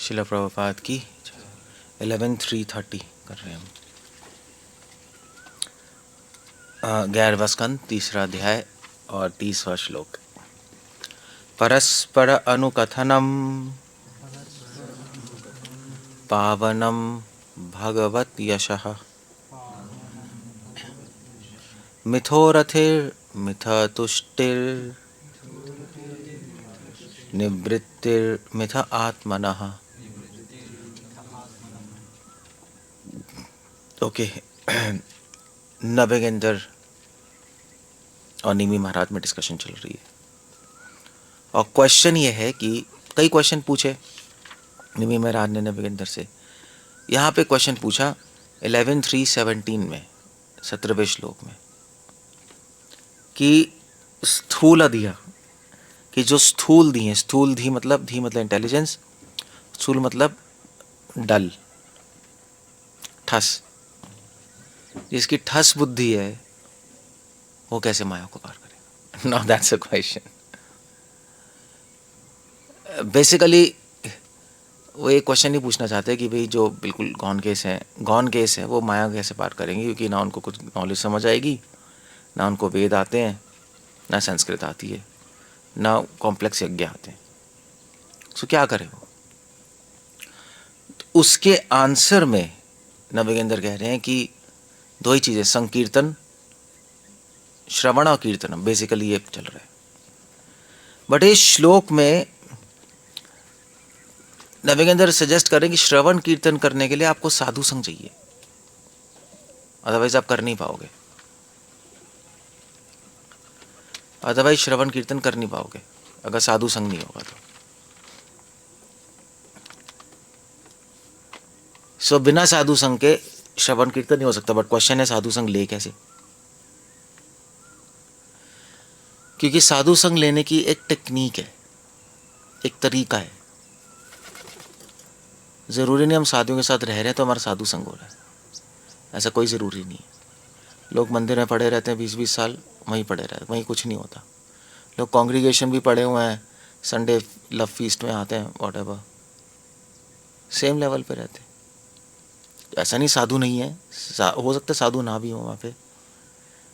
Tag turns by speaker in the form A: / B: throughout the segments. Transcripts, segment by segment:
A: शिला प्रभुपाद की 11:3:30 कर रहे हैं हम। 11वां स्कंद 3रा अध्याय और 30वां श्लोक। परस्पर अनुकथनम पावनम भगवत यशः मिथोरथिर मिथतुष्टिर निवृत्तिर मिथ आत्मनः। ओके, नवेगेंद्र और निमी महाराज में डिस्कशन चल रही है और क्वेश्चन ये है कि कई क्वेश्चन पूछे निमी महाराज ने नवेगेंद्र से। यहाँ पे क्वेश्चन पूछा 11:3:17 में 17वें श्लोक में कि स्थूल अधिया कि जो स्थूल धी है, स्थूल धी मतलब इंटेलिजेंस, स्थूल मतलब डल ठस, जिसकी ठस बुद्धि है वो कैसे माया को पार करेगा। Now that's a question. Basically वो एक क्वेश्चन ही पूछना चाहते हैं कि भाई जो बिल्कुल गॉन केस है वो माया कैसे पार करेंगे, क्योंकि ना उनको कुछ नॉलेज समझ आएगी, ना उनको वेद आते हैं, ना संस्कृत आती है, ना कॉम्प्लेक्स यज्ञ आते हैं। सो क्या करें वो? तो उसके आंसर में नवेगेंद्र कह रहे हैं कि दो ही चीजें, संकीर्तन, श्रवण और कीर्तन, बेसिकली ये चल रहा है। बट इस श्लोक में नवेगेंद्र सजेस्ट करें कि श्रवण कीर्तन करने के लिए आपको साधु संग चाहिए, अदरवाइज आप कर नहीं पाओगे। अदरवाइज श्रवण कीर्तन कर नहीं पाओगे अगर साधु संग नहीं होगा तो। सो बिना साधु संग के श्रवण कीर्तन नहीं हो सकता। बट क्वेश्चन है साधु संग ले कैसे? क्योंकि साधु संग लेने की एक टेक्निक है, एक तरीका है। जरूरी नहीं हम साधुओं के साथ रह रहे हैं तो हमारा साधु संग हो रहा है, ऐसा कोई जरूरी नहीं है। लोग मंदिर में पड़े रहते हैं 20-20 साल, वहीं पड़े रहते हैं, वहीं कुछ नहीं होता। लोग कांग्रीगेशन भी पड़े हुए हैं, संडे लव फीस्ट में आते हैं, वॉटएवर, सेम लेवल पे रहते हैं। ऐसा नहीं साधु नहीं है, हो सकता है साधु ना भी हो वहाँ पे।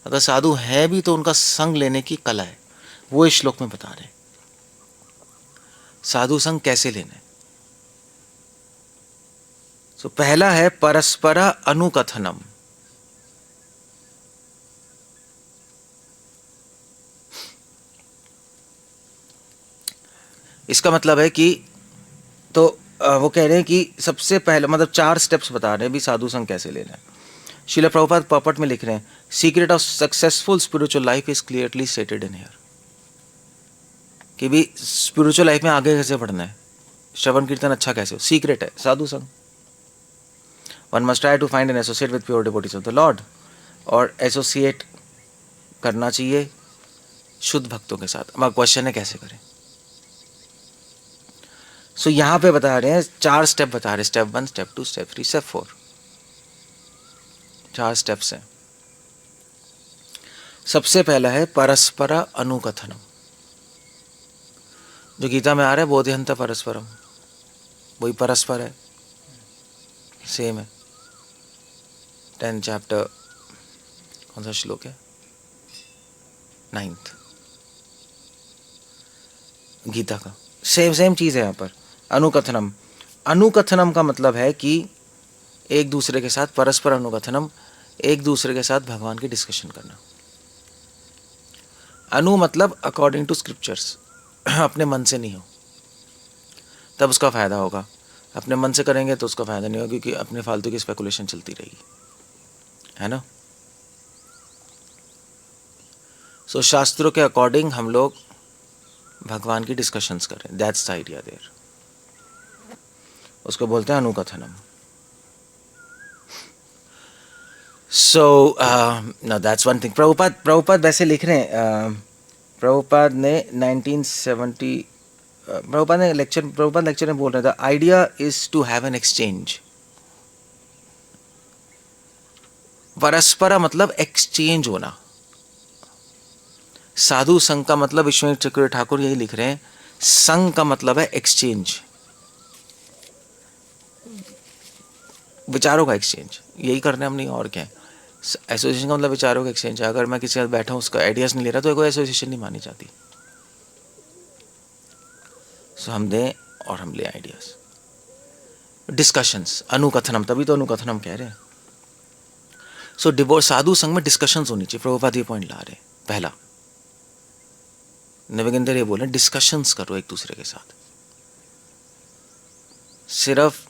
A: अगर साधु है भी तो उनका संग लेने की कला है, वो इस श्लोक में बता रहे हैं। साधु संग कैसे लेना है? तो पहला है परस्पर अनुकथनम। इसका मतलब है कि तो वो कह रहे हैं कि सबसे पहले मतलब 4 स्टेप्स बता रहे हैं भी साधु संग कैसे लेना है। श्रील प्रभुपाद पॉपट में लिख रहे हैं, secret of successful spiritual life is clearly stated in here. कि भी स्पिरिचुअल लाइफ में आगे कैसे बढ़ना है, श्रवण कीर्तन अच्छा कैसे हो, सीक्रेट है साधु संग। One must try to find an associate with pure devotees of the Lord, और एसोसिएट करना चाहिए शुद्ध भक्तों के साथ। अब क्वेश्चन है कैसे करें। सो यहां पे बता रहे हैं 4 स्टेप बता रहे हैं, step 1, step 2, step 3, step 4, 4 steps हैं। सबसे पहला है परस्पर अनुकथनम, जो गीता में आ रहा है बोधिहंत परस्परम, वही परस्पर है, सेम है। 10 चैप्टर, कौन सा श्लोक है, 9th गीता का, सेम चीज है यहाँ पर। अनुकथनम, अनुकथनम का मतलब है कि एक दूसरे के साथ, परस्पर अनुकथनम, एक दूसरे के साथ भगवान की डिस्कशन करना। अनु मतलब अकॉर्डिंग टू स्क्रिप्चर्स, अपने मन से नहीं हो तब उसका फायदा होगा, अपने मन से करेंगे तो उसका फायदा नहीं होगा, क्योंकि अपने फालतू की स्पेकुलेशन चलती रहेगी, है ना। सो शास्त्रों के अकॉर्डिंग हम लोग भगवान की डिस्कशंस करें, दैट्स द आइडिया देयर। उसको बोलते हैं अनुकथनम। So now that's one thing. Prabhupada वैसे लिख रहे हैं, प्रभुपाद ने 1970 प्रभुपाद लेक्चर में बोल रहे थे, idea is to have an exchange. परस्पर मतलब एक्सचेंज होना। साधु संघ का मतलब विश्वनाथ चक्रवर्ती ठाकुर यही लिख रहे हैं, संघ का मतलब है एक्सचेंज। विचारों का एक्सचेंज, यही करना है हमने, और क्या है। एसोसिएशन का मतलब विचारों का एक्सचेंज है। अगर मैं किसी के साथ बैठा हूँ, उसका आइडियाज़ नहीं ले रहा, तो कोई एसोसिएशन नहीं मानी जाती। सो हम दें और हम लें आइडियाज़। डिस्कशंस, अनुकथनम, तभी तो अनुकथनम कह रहे हैं। सो डिवोर्स, साधु संघ में डिस्कशंस होनी चाहिए। प्रभुपाद ये पॉइंट ला रहे हैं। पहला नवेंद्र ये बोले, डिस्कशंस करो एक दूसरे के साथ। सिर्फ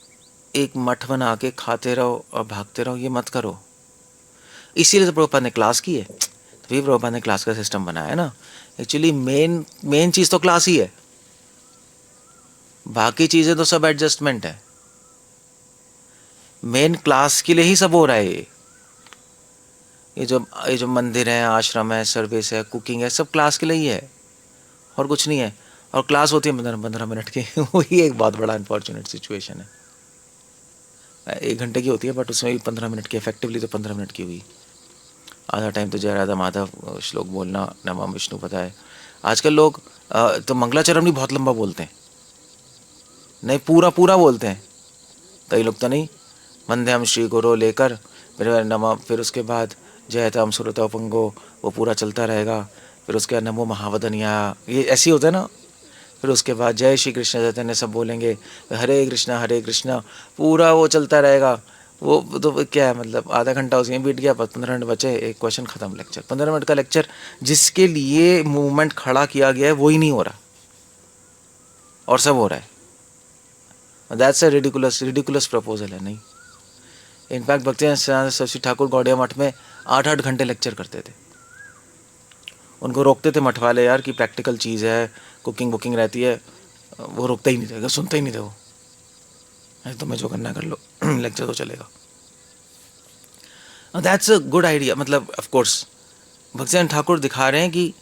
A: एक मठ बना के खाते रहो और भागते रहो, ये मत करो। इसीलिए तो प्रभुपाद ने क्लास की है, तभी प्रभुपाद ने क्लास का सिस्टम बनाया है ना। एक्चुअली मेन चीज़ तो क्लास ही है, बाकी चीज़ें तो सब एडजस्टमेंट है। मेन क्लास के लिए ही सब हो रहा है। ये जो मंदिर है, आश्रम है, सर्विस है, कुकिंग है, सब क्लास के लिए ही है, और कुछ नहीं है। और क्लास होती है 15 मिनट की वही एक बहुत बड़ा अनफॉर्चुनेट सिचुएशन है। 1 घंटे की होती है, बट उसमें भी 15 मिनट की, इफेक्टिवली तो 15 मिनट की हुई। आधा टाइम तो जय राधा माधव श्लोक बोलना, नमः विष्णु पता है। आजकल लोग तो मंगलाचरण भी बहुत लंबा बोलते हैं, नहीं पूरा पूरा बोलते हैं। कई लोग तो नहीं, वंदे हम श्री गुरु लेकर फिर नमः, फिर उसके बाद जय तम सुरत पंगो, वो पूरा चलता रहेगा। फिर उसके बाद नमो महावदनिया, ये ऐसे ही होता है ना। फिर उसके बाद जय श्री कृष्ण चैतन्य सब बोलेंगे, हरे कृष्णा, पूरा वो चलता रहेगा। वो तो क्या है, मतलब आधा घंटा उसमें बीत गया, 15 मिनट बचे, एक क्वेश्चन खत्म, लेक्चर 15 मिनट का लेक्चर। जिसके लिए मूवमेंट खड़ा किया गया है वो ही नहीं हो रहा, और सब हो रहा है। दैट्स अ रिडिकुलस प्रपोजल है। नहीं, इनफैक्ट भक्तिवेदांत सरस्वती ठाकुर गौड़िया मठ में 8-8 घंटे लेक्चर करते थे। उनको रोकते थे मठ वाले, यार कि प्रैक्टिकल चीज़ है, कुकिंग बुकिंग रहती है। वो रोकते ही नहीं थे, सुनते ही नहीं थे वो, तुम्हें जो करना कर लो लेक्चर तो चलेगा। That's a good idea. मतलब ऑफ कोर्स भक्तिवेदांत ठाकुर दिखा रहे हैं कि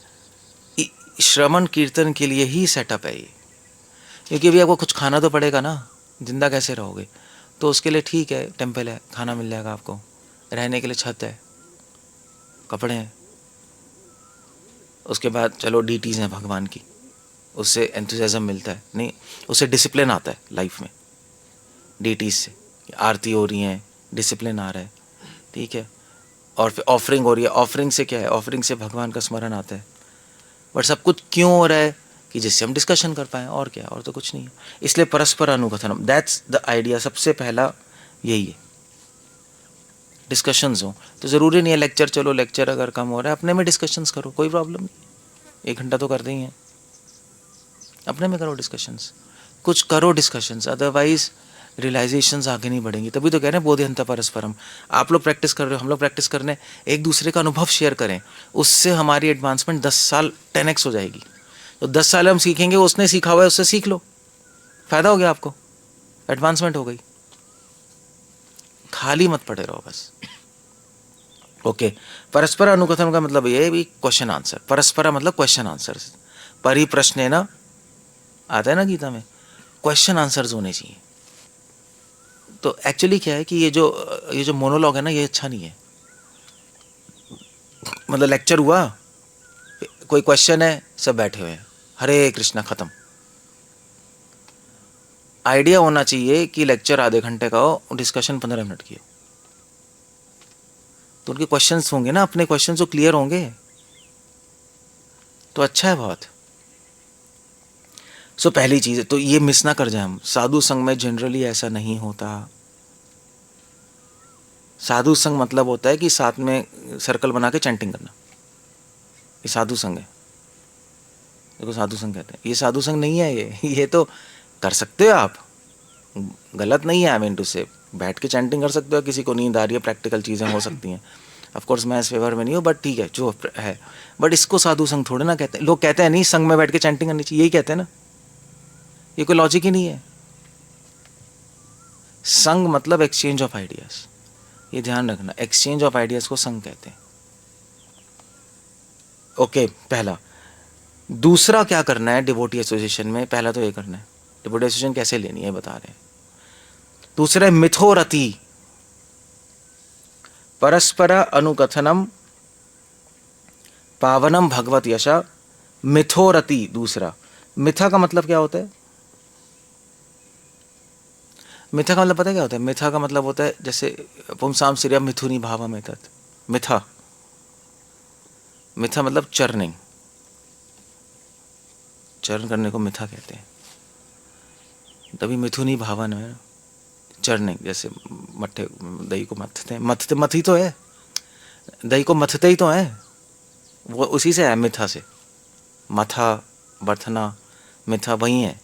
A: श्रवण कीर्तन के लिए ही सेटअप है ये, क्योंकि अभी आपको कुछ खाना तो पड़ेगा ना, जिंदा कैसे रहोगे। तो उसके लिए ठीक है, टेम्पल है, खाना मिल जाएगा आपको, रहने के लिए छत है, कपड़े हैं। उसके बाद चलो ड्यूटीज़ हैं भगवान की, उससे एंथुसियाज्म मिलता है, नहीं उससे डिसिप्लिन आता है लाइफ में। ड्यूटीज़ से आरती हो रही हैं, डिसिप्लिन आ रहा है, ठीक है। और फिर ऑफरिंग हो रही है, ऑफरिंग से क्या है, ऑफरिंग से भगवान का स्मरण आता है। बट सब कुछ क्यों हो रहा है, कि जिससे हम डिस्कशन कर पाएँ, और क्या, और तो कुछ नहीं है। इसलिए परस्पर अनुकथनम, दैट्स द आइडिया। सबसे पहला यही है, डिस्कशंस हो। तो ज़रूरी नहीं है लेक्चर, चलो लेक्चर अगर कम हो रहा है, अपने में डिस्कशंस करो, कोई प्रॉब्लम नहीं। 1 घंटा तो करते ही हैं, अपने में करो डिस्कशंस, कुछ करो डिस्कशंस, अदरवाइज रियलाइजेशंस आगे नहीं बढ़ेंगी। तभी तो कह रहे हैं बोधिहंता परस्परम। आप लोग प्रैक्टिस कर रहे हो, हम लोग प्रैक्टिस कर रहे हैं, एक दूसरे का अनुभव शेयर करें, उससे हमारी एडवांसमेंट 10 साल 10x हो जाएगी। तो 10 साल हम सीखेंगे, उसने सीखा हुआ है उससे सीख लो, फ़ायदा हो गया आपको, एडवांसमेंट हो गई। खाली मत पड़े रहो बस। ओके, परस्पर अनुकथन का मतलब ये है भी क्वेश्चन आंसर। परस्पर मतलब क्वेश्चन आंसर, परिप्रश्न ना आता है ना गीता में, क्वेश्चन आंसर्स होने चाहिए। तो एक्चुअली क्या है कि ये जो मोनोलॉग है ना, ये अच्छा नहीं है। मतलब लेक्चर हुआ, कोई क्वेश्चन है, सब बैठे हुए हैं, हरे कृष्णा, खत्म। आइडिया होना चाहिए कि लेक्चर आधे घंटे का हो, डिस्कशन 15 मिनट की हो। तो उनके क्वेश्चंस होंगे ना, अपने क्वेश्चंस तो क्लियर होंगे, तो अच्छा है बहुत। सो पहली चीज़ है, तो ये मिस ना कर जाए हम। साधु संघ में जनरली ऐसा नहीं होता। साधु संघ मतलब होता है कि साथ में सर्कल बना के चैंटिंग करना, ये साधु संघ है। देखो साधु संघ कहते हैं, ये साधु संघ नहीं है। ये तो कर सकते हो आप, गलत नहीं है। आई मीन टू से बैठ के चैंटिंग कर सकते हो, किसी को नींद आ रही है, प्रैक्टिकल चीज़ें हो सकती हैं। ऑफ कोर्स मैं इस फेवर में नहीं हूँ, बट ठीक है जो है। बट इसको साधु संघ थोड़े ना कहते हैं। लोग कहते हैं नहीं संघ में बैठ के चैंटिंग करनी चाहिए, यही कहते हैं ना। ये कोई लॉजिक ही नहीं है। संघ मतलब एक्सचेंज ऑफ आइडियाज, ये ध्यान रखना, एक्सचेंज ऑफ आइडियाज को संघ कहते हैं। ओके, पहला। दूसरा क्या करना है डिवोटी एसोसिएशन में, पहला तो ये करना है, डिवोटी एसोसिएशन कैसे लेनी है बता रहे हैं। दूसरा है मिथोरति, परस्पर अनुकथनम पावनम भगवत यशा, मिथोरति। दूसरा, मिथा का मतलब क्या होता है, मिथा का मतलब पता है क्या होता है? मिथा का मतलब होता है जैसे पुंसाम स्त्रियः मिथुनी भावम् एतत्। मिथा, मिथा मतलब चर्निंग, चर्न करने को मिथा कहते हैं। तभी मिथुनी भावन है, चर्निंग, जैसे मट्ठे दही को मथते हैं, मथते मथी तो है, दही को मथते ही तो है, वो उसी से है, मिथा से। मथा, बर्थना, मिथा वही है।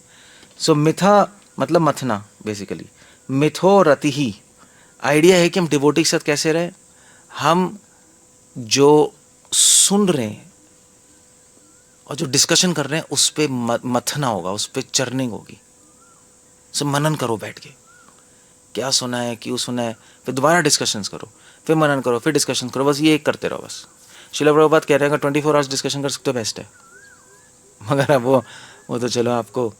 A: सो मिथा मतलब मथना बेसिकली। मिथो रति ही, आइडिया है कि हम डिवोटी के साथ कैसे रहें। हम जो सुन रहे हैं और जो डिस्कशन कर रहे हैं उस पर मथना होगा, उस पर चर्निंग होगी। सो मनन करो बैठ के, क्या सुना है, क्यों सुना है, फिर दोबारा डिस्कशंस करो, फिर मनन करो, फिर डिस्कशन करो, बस ये करते रहो बस। शिला प्रभुपाद कह रहे हैं अगर 24 आवर्स डिस्कशन कर सकते हो बेस्ट है। मगर अब वो तो चलो आपको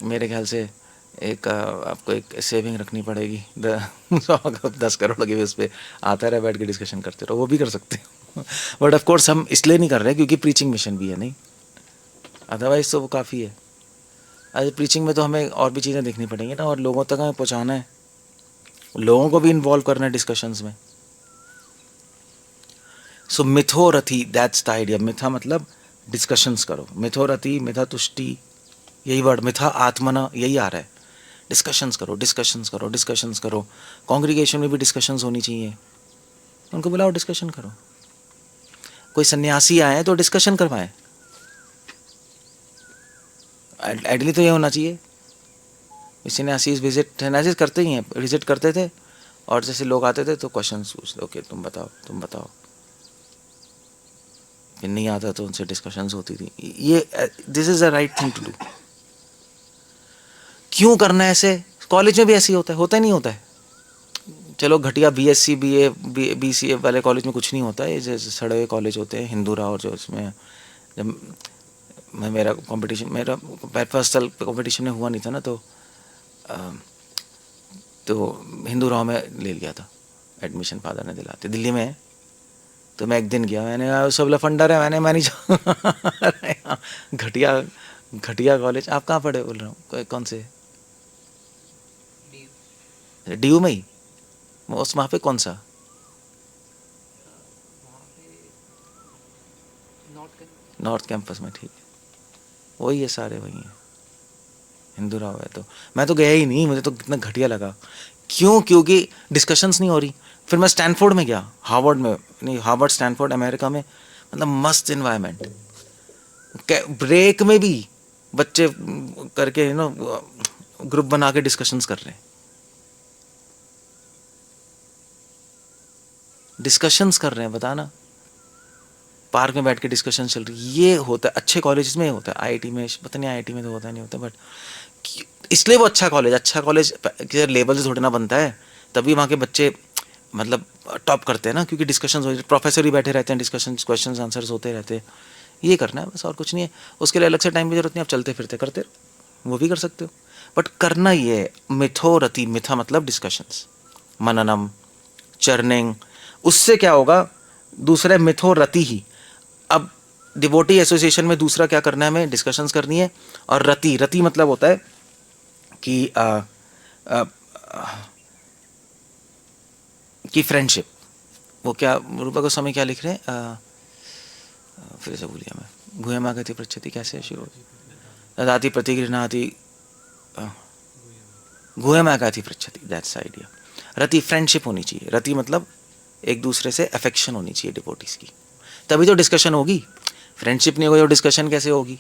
A: मेरे ख्याल से आपको एक सेविंग रखनी पड़ेगी 10 करोड़ की, उस पर आता रहे बैठ के डिस्कशन करते रहो, वो भी कर सकते हो। बट ऑफ कोर्स हम इसलिए नहीं कर रहे क्योंकि प्रीचिंग मिशन भी है, नहीं अदरवाइज तो वो काफ़ी है। आज प्रीचिंग में तो हमें और भी चीज़ें देखनी पड़ेंगी ना, और लोगों तक हमें पहुँचाना है, लोगों को भी इन्वॉल्व करना है डिस्कशंस में। सो मिथोरथी, दैट्स द आइडिया। मिथा मतलब डिस्कशंस करो, मिथोरथी, मिथा तुष्टि, यही वर्ड मिथा आत्मना यही आ रहा है। डिस्कशंस करो, डिस्कशंस करो, डिस्कशंस करो। कॉन्ग्रीगेशन में भी डिस्कशंस होनी चाहिए, उनको बुलाओ डिस्कशन करो। कोई सन्यासी आए तो डिस्कशन करवाएं, आइडली तो ये होना चाहिए। सन्यासी सन्यासी करते ही हैं, विजिट करते थे, और जैसे लोग आते थे तो क्वेश्चन पूछते, ओके तुम बताओ, तुम बताओ, फिर नहीं आता तो उनसे डिस्कशंस होती थी। ये this is the right thing to do. क्यों करना है ऐसे? कॉलेज में भी ऐसे ही होता है नहीं होता है? चलो घटिया बीएससी बीए बीसीए वाले कॉलेज में कुछ नहीं होता है, जैसे सड़े हुए कॉलेज होते हैं हिंदूरा, और जो इसमें जब मेरा कंपटीशन, मेरा फर्स्ट साल कंपटीशन में हुआ नहीं था ना, तो हिंदू राव में ले लिया था एडमिशन, फादर ने दिलाते, दिल्ली में है। तो मैं एक दिन गया, मैंने सब लफंडर है, मैं नहीं घटिया घटिया कॉलेज। आप कहाँ पढ़े? बोल रहा हूँ कौन से? डीयू में ही? उस वहाँ पे कौन सा? नॉर्थ कैंपस में, ठीक है, वही है, सारे वही हैं, हिंदू राव है। तो मैं तो गया ही नहीं, मुझे तो कितना घटिया लगा। क्यों? क्योंकि डिस्कशंस नहीं हो रही। फिर मैं स्टैनफोर्ड में गया, हार्वर्ड में नहीं, हार्वर्ड स्टैनफोर्ड अमेरिका में, मतलब मस्त इन्वायरमेंट। ब्रेक में भी बच्चे करके ग्रुप बना के डिस्कशंस कर रहे हैं, डिस्कशंस कर रहे हैं, बताना, पार्क में बैठ के डिस्कशन चल रही। ये होता है अच्छे कॉलेज में, होता है आईआईटी में, पता नहीं आईआईटी में तो होता नहीं होता, बट इसलिए वो अच्छा कॉलेज लेवल से थोड़ा ना बनता है, तभी वहाँ के बच्चे मतलब टॉप करते हैं ना, क्योंकि डिस्कशंस हो, प्रोफेसर ही बैठे रहते हैं, डिस्कशन क्वेश्चंस आंसर्स होते रहते हैं। ये करना है बस, और कुछ नहीं है। उसके लिए अलग से टाइम की जरूरत नहीं, आप चलते फिरते करते वो भी कर सकते हो, बट करना ये है मिथोरति। मिथा मतलब डिस्कशंस, मननम, चर्निंग। उससे क्या होगा? दूसरा मिथोरति ही। अब डिवोटी एसोसिएशन में दूसरा क्या करना है? हमें डिस्कशंस करनी है। और रति, रति मतलब होता है कि कि फ्रेंडशिप। वो क्या रूपा गोस्वामी क्या लिख रहे हैं? फिर से भूलिया मैं। गुहमागति पृच्छति कैसे शुरू? ददाति प्रतिगृह्णाति, गुहमागति पृच्छति, दैट्स आइडिया। रति फ्रेंडशिप होनी चाहिए। रति मतलब एक दूसरे से अफेक्शन होनी चाहिए डिवोटीज की, तभी तो डिस्कशन होगी। फ्रेंडशिप नहीं होगी तो डिस्कशन कैसे होगी?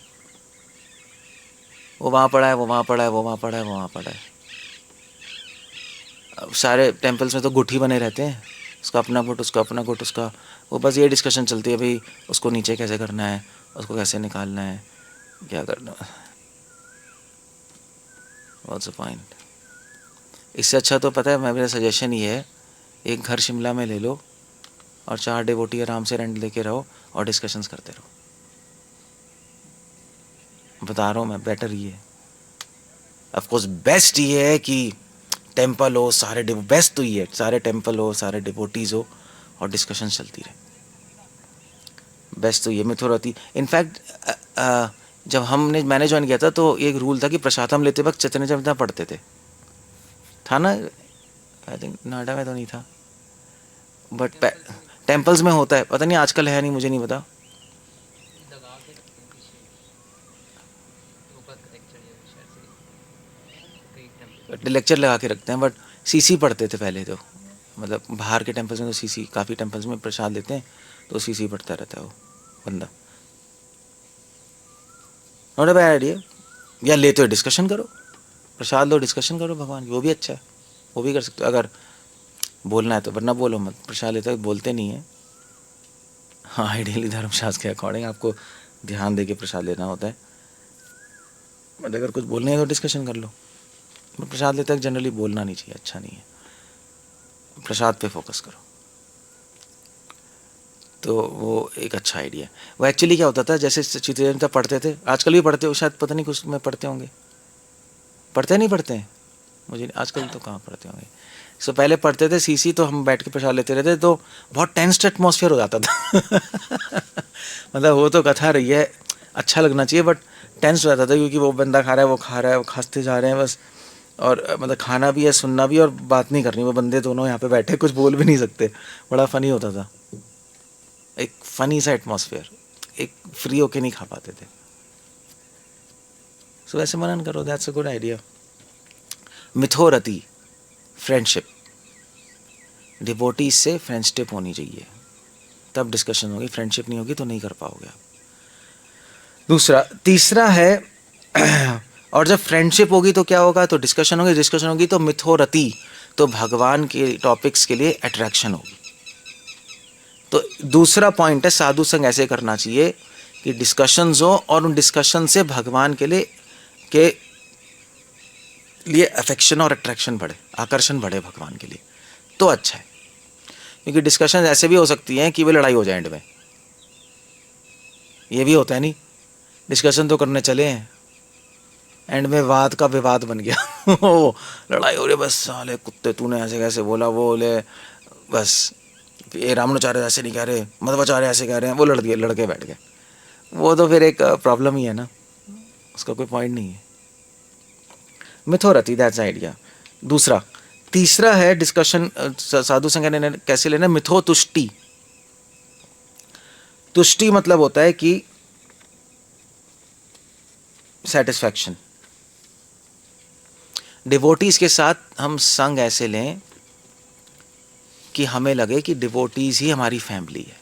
A: वो वहाँ पड़ा है, वो वहाँ पड़ा है, वो वहाँ पड़ा है, वो वहाँ पड़ा है। अब सारे टेम्पल्स में तो गुट ही बने रहते हैं, उसका अपना गुट, उसका अपना गुट, उसका वो बस ये डिस्कशन चलती है, भाई उसको नीचे कैसे करना है, उसको कैसे निकालना है, क्या करना है। What's the point? इससे अच्छा तो पता है, मेरा सजेशन ये है, एक घर शिमला में ले लो और 4 डिवोटी आराम से रेंट लेके रहो और डिस्कशंस करते रहो। बता रहा हूँ मैं, बेटर ये है। ऑफकोर्स बेस्ट ये है कि टेम्पल हो, सारे बेस्ट तो ये है, सारे टेम्पल हो, सारे डिवोटीज हो और डिस्कशन चलती रहे, बेस्ट तो ये। मिथुरति इनफैक्ट जब मैंने ज्वाइन किया था तो एक रूल था कि प्रसाद हम लेते वक्त चैतन्य चरितामृत पढ़ते थे, था ना, आई थिंक नोएडा में तो नहीं था, बट टेम्पल्स में होता है, पता नहीं आजकल है नहीं, मुझे नहीं पता।
B: लगा के रखते हैं पीछे योगा लेक्चर जैसे शायद से कई टेम्पल।
A: लेक्चर लगा के रखते हैं, बट सीसी पढ़ते थे पहले तो, मतलब बाहर के टेम्पल्स में तो सीसी, काफ़ी टेम्पल्स में प्रसाद लेते हैं तो सीसी पढ़ता रहता है वो बंदा। नॉट अ बैड आइडिया, या लेते हो डिस्कशन करो, प्रसाद लो डिस्कशन करो भगवान की, वो भी अच्छा है, वो भी कर सकते हो अगर बोलना है तो, वरना बोलो मत, प्रसाद लेते वक्त बोलते नहीं है। हाँ, आइडियली धर्मशास्त्र के अकॉर्डिंग आपको ध्यान दे के प्रसाद लेना होता है, बट अगर कुछ बोलना है तो डिस्कशन कर लो। प्रसाद लेते वक्त जनरली बोलना नहीं चाहिए, अच्छा नहीं है, प्रसाद पे फोकस करो। तो वो एक अच्छा आइडिया है। वो एक्चुअली क्या होता था, जैसे चित्रता पढ़ते थे, आजकल भी पढ़ते हो शायद, पता नहीं कुछ में पढ़ते होंगे, पढ़ते नहीं पढ़ते हैं, मुझे आजकल तो कहाँ पढ़ते होंगे। सो पहले पढ़ते थे सीसी, तो हम बैठ के प्रसाद लेते रहते, तो बहुत टेंस्ड एटमॉस्फेयर हो जाता था मतलब वो तो कथा रही है, अच्छा लगना चाहिए, बट टेंस हो जाता था, क्योंकि वो बंदा खा रहा है, वो खा रहा है, वो खाते जा रहे हैं बस, और मतलब खाना भी है, सुनना भी, और बात नहीं करनी, वो बंदे दोनों यहाँ पे बैठे कुछ बोल भी नहीं सकते, बड़ा फनी होता था, एक फनी सा एटमॉस्फेयर, एक फ्री होके नहीं खा पाते थे। सो ऐसे मनन करो, दैट्स अ गुड आइडिया। मिथोरति, फ्रेंडशिप, डिवोटीज से फ्रेंडशिप होनी चाहिए, तब डिस्कशन होगी, फ्रेंडशिप नहीं होगी तो नहीं कर पाओगे आप। दूसरा, तीसरा है और जब फ्रेंडशिप होगी तो क्या होगा, तो डिस्कशन होगी, डिस्कशन होगी तो मिथोरति, तो भगवान के टॉपिक्स के लिए अट्रैक्शन होगी। तो दूसरा पॉइंट है, साधु संग ऐसे करना चाहिए कि डिस्कशंस हो, और उन डिस्कशन से भगवान के लिए अफेक्शन और अट्रैक्शन बढ़े, आकर्षण बढ़े भगवान के लिए, तो अच्छा है। क्योंकि डिस्कशन ऐसे भी हो सकती हैं कि वे लड़ाई हो जाए एंड में, ये भी होता है नहीं, डिस्कशन तो करने चले हैं, एंड में वाद का विवाद बन गया वो लड़ाई हो रही, बस साले कुत्ते तूने ऐसे कैसे बोला, वो बोले बस ये रामानुचार्य ऐसे नहीं कह रहे, मध्वाचार्य ऐसे कह रहे हैं, वो लड़के बैठ गए, वो तो फिर एक प्रॉब्लम ही है ना, उसका कोई पॉइंट नहीं है। मिथोरति, दैट्स आइडिया। दूसरा, तीसरा है डिस्कशन साधु संग ने कैसे लेना, मिथो तुष्टि। तुष्टि मतलब होता है कि सेटिस्फैक्शन। डिवोटीज के साथ हम संग ऐसे लें कि हमें लगे कि डिवोटीज ही हमारी फैमिली है,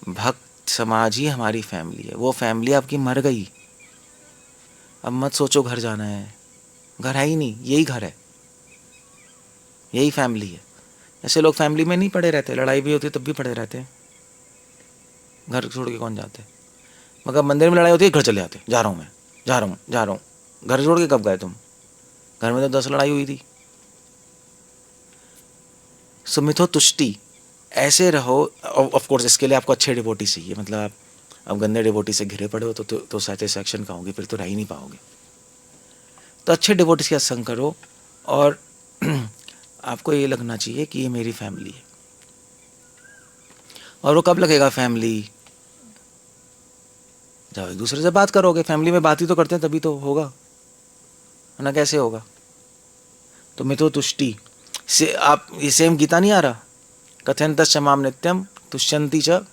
A: भक्त समाज ही हमारी फैमिली है। वो फैमिली आपकी मर गई, अब मत सोचो घर जाना है, घर है ही नहीं, यही घर है, यही फैमिली है। ऐसे लोग फैमिली में नहीं पड़े रहते, लड़ाई भी होती है तब भी पड़े रहते हैं, घर छोड़ के कौन जाते हैं। मगर मंदिर में लड़ाई होती है, घर चले जाते, जा रहा हूँ मैं, जा रहा हूँ, जा रहा हूँ। घर छोड़ के कब गए तुम, घर में तो 10 लड़ाई हुई थी। सुमिथो तुष्टि, ऐसे रहो। ऑफ कोर्स इसके लिए आपको अच्छे डिवोटी चाहिए, मतलब आप अब गंदे डिवोटी से घिरे पड़े हो तो सेटिस्फैक्शन का होगी, फिर तो रह ही नहीं पाओगे। तो अच्छे डिवोटी के साथ संग करो, और आपको ये लगना चाहिए कि ये मेरी फैमिली है। और वो कब लगेगा फैमिली, जब एक दूसरे से बात करोगे, फैमिली में बात ही तो करते हैं तभी तो होगा, वरना कैसे होगा। तो मिथो तुष्टि से आप, ये सेम गीता नहीं आ रहा, कथयंत क्षमाम नित्यम तुष्यंती च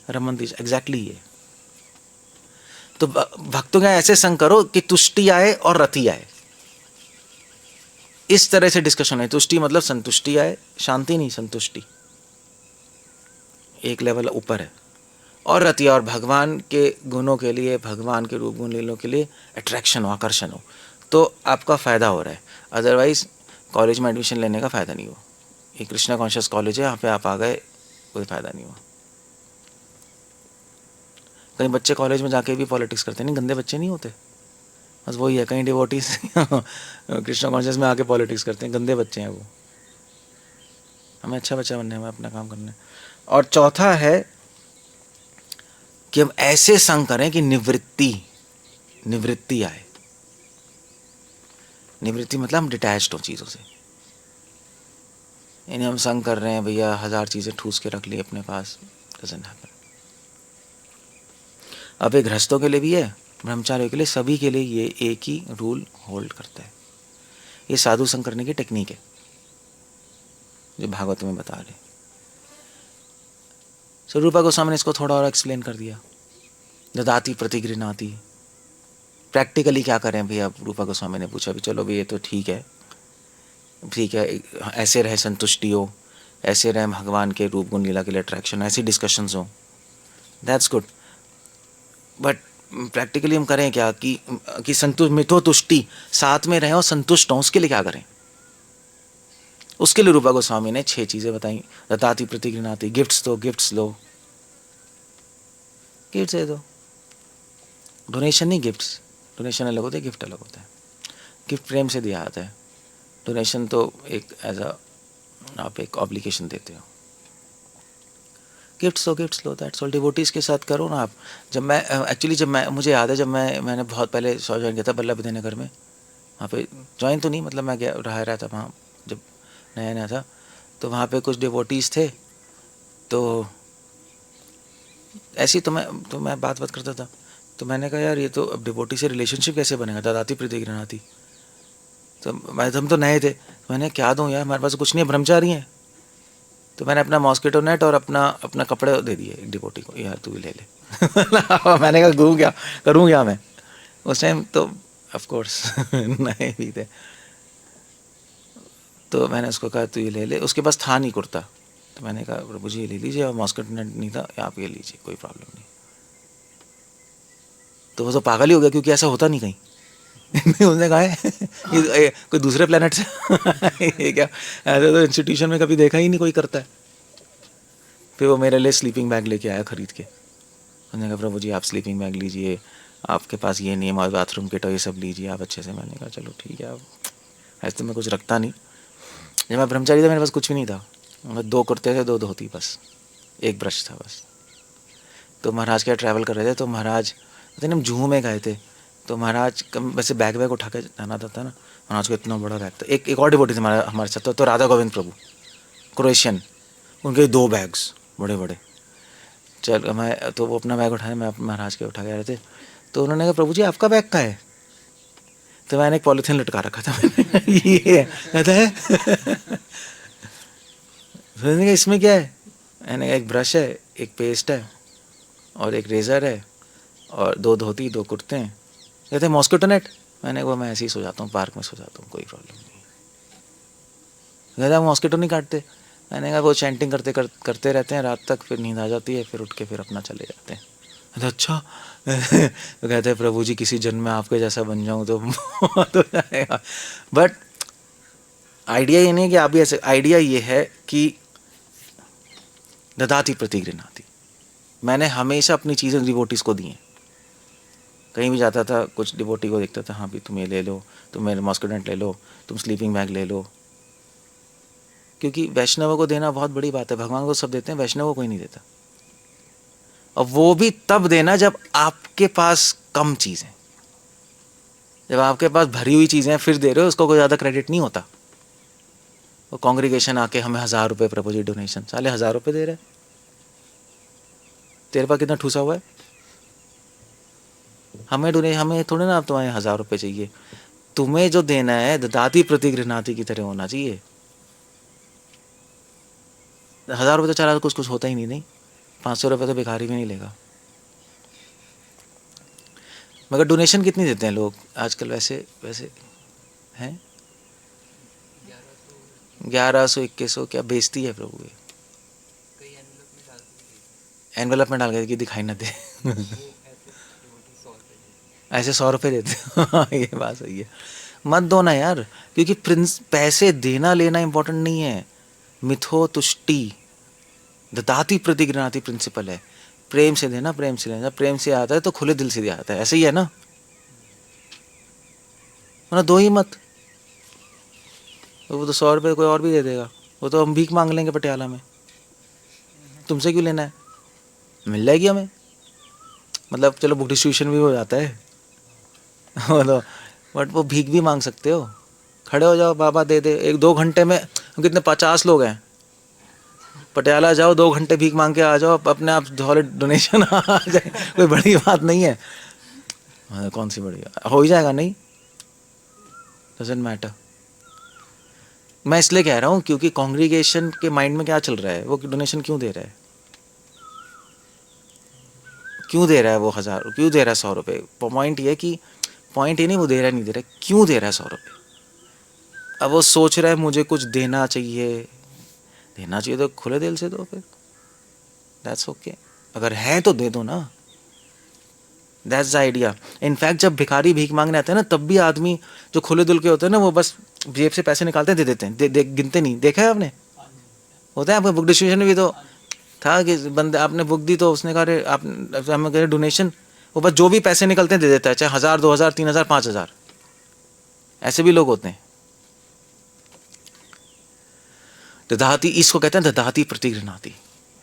A: रमंती च, एग्जैक्टली ये। तो भक्तों का ऐसे संग करो कि तुष्टि आए और रति आए, इस तरह से डिस्कशन है। तुष्टि मतलब संतुष्टि आए, शांति नहीं, संतुष्टि एक लेवल ऊपर है, और रति, और भगवान के गुणों के लिए, भगवान के रूप गुण लीलों के लिए अट्रैक्शन हो, आकर्षण हो, तो आपका फ़ायदा हो रहा है। अदरवाइज कॉलेज में एडमिशन लेने का फ़ायदा नहीं हुआ। ये कृष्णा कॉन्शियस कॉलेज है, यहाँ पे आप आ गए, कोई फ़ायदा नहीं हुआ। कई बच्चे कॉलेज में जाके भी पॉलिटिक्स करते नहीं, गंदे बच्चे नहीं होते, बस वही है, कहीं डिवोटीज कृष्णा कॉन्शियस में आके पॉलिटिक्स करते हैं, गंदे बच्चे हैं वो। हमें अच्छा बच्चा बनना है, हमें अपना काम करना है। और चौथा है कि हम ऐसे संग करें कि निवृत्ति आए। निवृत्ति मतलब हम डिटैच्ड हो चीज़ों से, यानी हम संग कर रहे हैं भैया, 1000 चीज़ें ठूस के रख ली अपने पास, डजंट हैपन। अब ये गृहस्थों के लिए भी है, ब्रह्मचारियों के लिए, सभी के लिए ये एक ही रूल होल्ड करता है ये साधु संग करने की टेक्निक है जो भागवत में बता रहे। सो रूपा गोस्वामी ने इसको थोड़ा और एक्सप्लेन कर दिया, ददाति प्रतिगृह्णाति। प्रैक्टिकली क्या करें भैया, रूपा गोस्वामी ने पूछा भी चलो भी ये तो ठीक है, ऐसे रहे संतुष्टि हो, ऐसे रहे भगवान के रूप गुण लीला के लिए अट्रैक्शन, ऐसी डिस्कशंस हो, दैट्स गुड। बट प्रैक्टिकली हम करें क्या कि संतुष्ट मिथो तुष्टि साथ में रहें और संतुष्ट हों, उसके लिए क्या करें? उसके लिए रूपा गोस्वामी ने 6 चीज़ें बताई। ददाति प्रतिगृह्णाति, गिफ्ट्स दो, गिफ्ट्स लो, गिफ्ट्स दे दो। डोनेशन नहीं, गिफ्ट्स। डोनेशन अलग होता है, गिफ्ट अलग होता है। गिफ्ट प्रेम से दिया जाता है, डोनेशन तो एक एज अ आप एक ऑब्लिगेशन देते हो। Gifts low, that's all. Devotees के साथ करो ना आप। जब मैं मुझे याद है, जब मैंने बहुत पहले ज्वाइन किया था बल्लभ विद्यानगर में, वहाँ पे ज्वाइन तो नहीं, मतलब मैं रहा था वहाँ जब नया था, तो वहाँ पे कुछ डिवोटीज थे, तो ऐसी तो मैं बात करता था, तो मैंने कहा यार ये तो अब डिवोटी से रिलेशनशिप कैसे बनेगा, ददाति प्रतिगृह्णाति। तो हम तो नए थे, मैंने क्या दूँ यार, हमारे पास कुछ नहीं है, ब्रह्मचारी हैं। तो मैंने अपना मॉस्किटो नेट और अपना कपड़े दे दिए एक डिवोटी को, यार तू भी ले ले। मैंने कहा करूँ क्या मैं, उस टाइम तो ऑफ कोर्स नए भी थे। तो मैंने उसको कहा तू ये ले ले, उसके पास था नहीं कुर्ता, तो मैंने कहा प्रभु जी ये ले लीजिए, और मॉस्किटो नेट नहीं था, आप ये लीजिए, कोई प्रॉब्लम नहीं। तो वो तो पागल ही हो गया, क्योंकि ऐसा होता नहीं कहीं। उसने कहा है ये कोई दूसरे प्लेनेट से ये क्या, ऐसा तो इंस्टीट्यूशन में कभी देखा ही नहीं कोई करता है। फिर वो मेरे लिए स्लीपिंग बैग लेके आया खरीद के। उसने कहा प्रभु जी आप स्लीपिंग बैग लीजिए, आपके पास ये नहीं है, बाथरूम किट और ये सब लीजिए आप अच्छे से। मैंने कहा चलो ठीक है, अब ऐसे तो मैं कुछ रखता नहीं। जब मैं ब्रह्मचारी था मेरे पास कुछ भी नहीं था, 2 कुर्ते थे, 2 धोती बस, 1 ब्रश था बस। तो महाराज के ट्रैवल कर रहे थे, तो महाराज पता नहीं हम जूहू में गए थे, तो महाराज वैसे बैग उठा के जाना था ना, महाराज को इतना बड़ा बैग था। एक और डिवोटी थे हमारे साथ, तो राधा गोविंद प्रभु क्रोएशियन, उनके 2 बैग्स बड़े बड़े। चल मैं तो वो अपना बैग उठाया, मैं महाराज के उठा के आ रहे थे, तो उन्होंने कहा प्रभु जी आपका बैग कहाँ है? तो मैंने एक पॉलीथीन लटका रखा था मैंने ये कहता है तो इसमें क्या है? मैंने कहा एक ब्रश है, एक पेस्ट है और एक रेज़र है और 2 धोती, 2 कुर्ते हैं। कहते हैं मॉस्किटो नेट। मैंने कहा मैं ऐसे ही सो जाता हूँ, पार्क में सो जाता हूँ, कोई प्रॉब्लम नहीं। कहता है मॉस्किटो नहीं काटते। मैंने कहा वो चैंटिंग करते रहते हैं रात तक, फिर नींद आ जाती है, फिर उठ के फिर अपना चले जाते हैं। अच्छा तो कहते हैं प्रभु जी किसी जन्म में आपके जैसा बन जाऊँ तो हो जाएगा। बट आइडिया ये नहीं कि आप भी ऐसे, आइडिया ये है कि ददाति प्रतिगृह्णाति। मैंने हमेशा अपनी चीज़ें डिवोटीज़ को दी हैं। कहीं भी जाता था कुछ डिवोटी को देखता था, हाँ भी तुम ये ले लो, तुम मेरे मॉस्किटो नेट ले लो, तुम स्लीपिंग बैग ले लो। क्योंकि वैष्णवों को देना बहुत बड़ी बात है, भगवान को सब देते हैं, वैष्णव को कोई नहीं देता। और वो भी तब देना जब आपके पास कम चीज़ें, जब आपके पास भरी हुई चीज़ें फिर दे रहे हो, उसको कोई ज़्यादा क्रेडिट नहीं होता। वो कांग्रीगेशन आके हमें 1000 रुपये प्रभु जी डोनेशन, साले 1000 रुपये दे रहे, तेरे पास कितना ठूसा हुआ है? हमें थोड़े ना आप तुम्हारे 1000 रुपये चाहिए, तुम्हें जो देना है ददाति प्रतिगृह्णाति की तरह होना चाहिए। 1000 रुपये तो चला तो कुछ होता ही नहीं 500 रुपये तो भिखारी भी नहीं लेगा। मगर डोनेशन कितनी देते हैं लोग आजकल? वैसे हैं 1100-2100, क्या बेइज्जती है प्रभु ये। एनवेलप में डाल के कि दिखाई ना दे ऐसे 100 रुपये देते ये बात सही है। मत दो ना यार, क्योंकि पैसे देना लेना इंपॉर्टेंट नहीं है। मिथो तुष्टि, ददाति प्रतिगृह्णाति प्रिंसिपल है। प्रेम से देना, प्रेम से लेना। प्रेम से आता है तो खुले दिल से दिया जाता है, ऐसे ही है ना? दो ही मत। तो वो तो 100 रुपये कोई और भी दे देगा, वो तो हम भीख मांग लेंगे पटियाला में। तुमसे क्यों लेना है? मिल जाएगी हमें। मतलब चलो बुक डिस्ट्रीब्यूशन भी हो जाता है बट वो भीख भी मांग सकते हो। खड़े हो जाओ, बाबा दे दे। 1-2 घंटे में हम कितने 50 लोग हैं, पटियाला जाओ 2 घंटे भीख मांग के आ जाओ, अपने आप डोनेशन आ जाए, कोई बड़ी बात नहीं है। कौन सी बड़ी, हो ही जाएगा। नहीं, डजंट मैटर। मैं इसलिए कह रहा हूँ क्योंकि कॉन्ग्रीगेशन के माइंड में क्या चल रहा है, वो डोनेशन क्यों दे रहा है, क्यों दे रहा है वो 1000, क्यों दे रहा है 100 रुपये। पॉइंट ये कि पॉइंट ये नहीं वो दे रहा है नहीं दे रहा है, क्यों दे रहा है 100 रुपये। अब वो सोच रहा है मुझे कुछ देना चाहिए, देना चाहिए तो खुले दिल से दो, फिर दैट्स ओके। अगर है तो दे दो ना, दैट्स द आइडिया। इनफैक्ट जब भिखारी भीख मांगने आते हैं ना, तब भी आदमी जो खुले दिल के होते हैं ना, वो बस जेब से पैसे निकालते हैं, दे देते हैं, गिनते नहीं। देखा है आपने, होता है आपका बुक डिस्ट्रीब्यूशन में भी तो था कि बंदे आपने बुक दी तो उसने कहा अरे आप हमें कह रहे डोनेशन, वो बस जो भी पैसे निकलते हैं दे देता है, चाहे 1000 2000 3000 5000, ऐसे भी लोग होते हैं। ददाती, इसको कहते हैं ददाती प्रतिगृह्णाति,